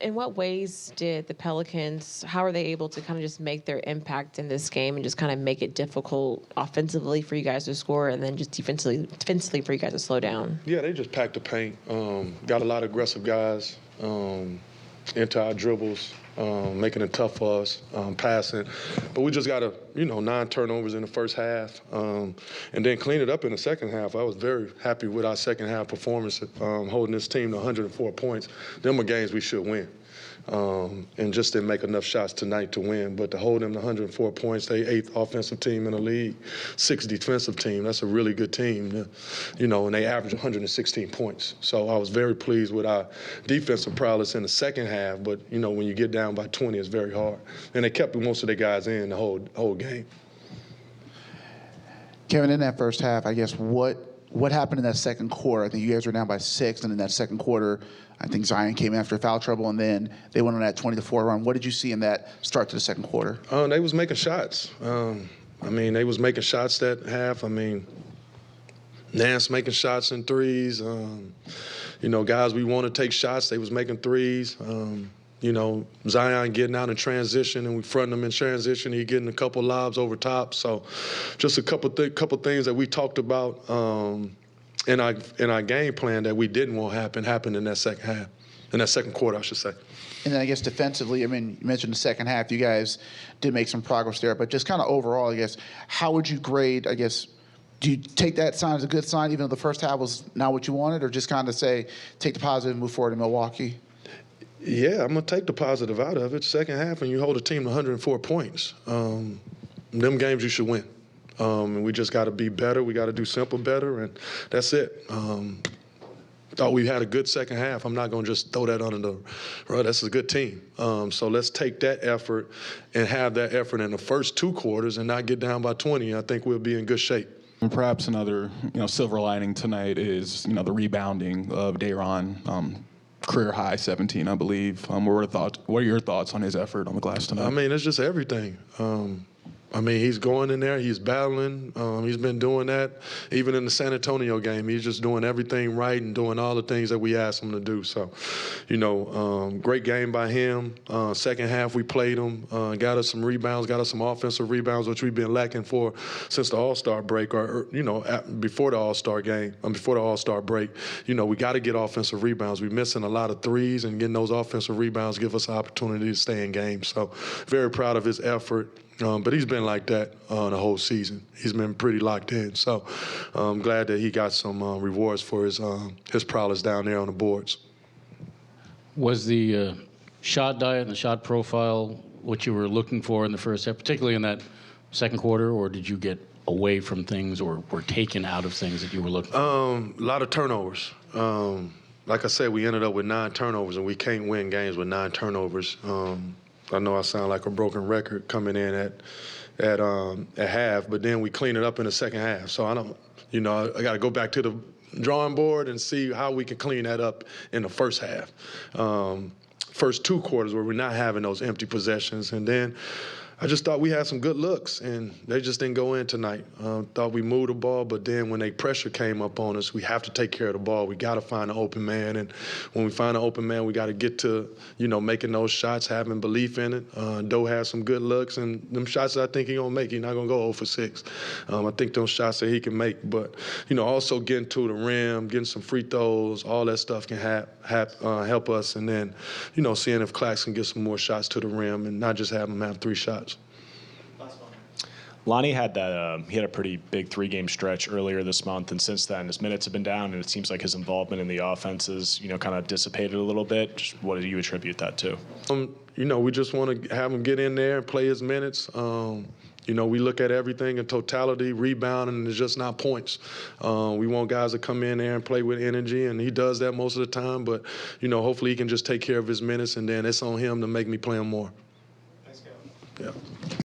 In what ways did the Pelicans, how are they able to kind of just make their impact in this game and just kind of make it difficult offensively for you guys to score and then just defensively for you guys to slow down? Yeah, they just packed the paint. Got a lot of aggressive guys into our dribbles, making it tough for us, passing. But we just got 9 turnovers in the first half, and then clean it up in the second half. I was very happy with our second half performance, holding this team to 104 points. Them are games we should win. And just didn't make enough shots tonight to win. But to hold them to 104 points, they 8th offensive team in the league, 6th defensive team. That's a really good team, and they average 116 points. So I was very pleased with our defensive prowess in the second half. But, when you get down by 20, it's very hard. And they kept most of their guys in the whole game. Kevin, in that first half, I guess what happened in that second quarter? I think you guys were down by 6, and in that second quarter, I think Zion came after foul trouble, and then they went on that 20-4 run. What did you see in that start to the second quarter? They was making shots. They was making shots that half. Nance making shots in threes. Guys we want to take shots, they was making threes. Zion getting out in transition, and we fronting him in transition. He getting a couple lobs over top. So just a couple things that we talked about in our game plan that we didn't want happened in that second half, in that second quarter, I should say. And then I guess defensively, you mentioned the second half. You guys did make some progress there, but just kind of overall, I guess, how would you grade, I guess, do you take that sign as a good sign, even though the first half was not what you wanted, or just kind of say, take the positive and move forward in Milwaukee? Yeah, I'm going to take the positive out of it. Second half, and you hold a team to 104 points. Them games you should win. And we just got to be better. We got to do simple better, and that's it. Thought we had a good second half. I'm not going to just throw that under the rug. That's a good team. So let's take that effort and have that effort in the first 2 quarters and not get down by 20. I think we'll be in good shape. And perhaps another, silver lining tonight is, the rebounding of Day'Ron. Career high 17, I believe. What are your thoughts on his effort on the glass tonight? It's just everything. He's going in there, he's battling. He's been doing that even in the San Antonio game. He's just doing everything right and doing all the things that we asked him to do. So, great game by him. Second half, we played him, got us some rebounds, got us some offensive rebounds, which we've been lacking for since the All-Star break, or before the All-Star game, before the All-Star break. We got to get offensive rebounds. We're missing a lot of threes, and getting those offensive rebounds give us an opportunity to stay in games. So, very proud of his effort. But he's been like that the whole season. He's been pretty locked in. So I'm glad that he got some rewards for his prowess down there on the boards. Was the shot diet and the shot profile what you were looking for in the first half, particularly in that second quarter, or did you get away from things or were taken out of things that you were looking for? A lot of turnovers. Like I said, we ended up with 9 turnovers, and we can't win games with 9 turnovers. I know I sound like a broken record coming in at half, but then we clean it up in the second half. So I got to go back to the drawing board and see how we can clean that up in the first half. First 2 quarters where we're not having those empty possessions, and then I just thought we had some good looks, and they just didn't go in tonight. Thought we moved the ball, but then when pressure came up on us, we have to take care of the ball. We got to find an open man, and when we find an open man, we got to get to, making those shots, having belief in it. Doe has some good looks, and them shots that I think he's going to make, he's not going to go 0 for 6. I think those shots that he can make, but, also getting to the rim, getting some free throws, all that stuff can help us, and then, seeing if Clax can get some more shots to the rim and not just have him have 3 shots. Lonnie had he had a pretty big 3-game stretch earlier this month, and since then his minutes have been down, and it seems like his involvement in the offense is, kind of dissipated a little bit. Just what do you attribute that to? We just want to have him get in there and play his minutes. We look at everything in totality, rebounding is just not points. We want guys to come in there and play with energy, and he does that most of the time. But, hopefully he can just take care of his minutes, and then it's on him to make me play him more. Thanks, Kevin. Yeah.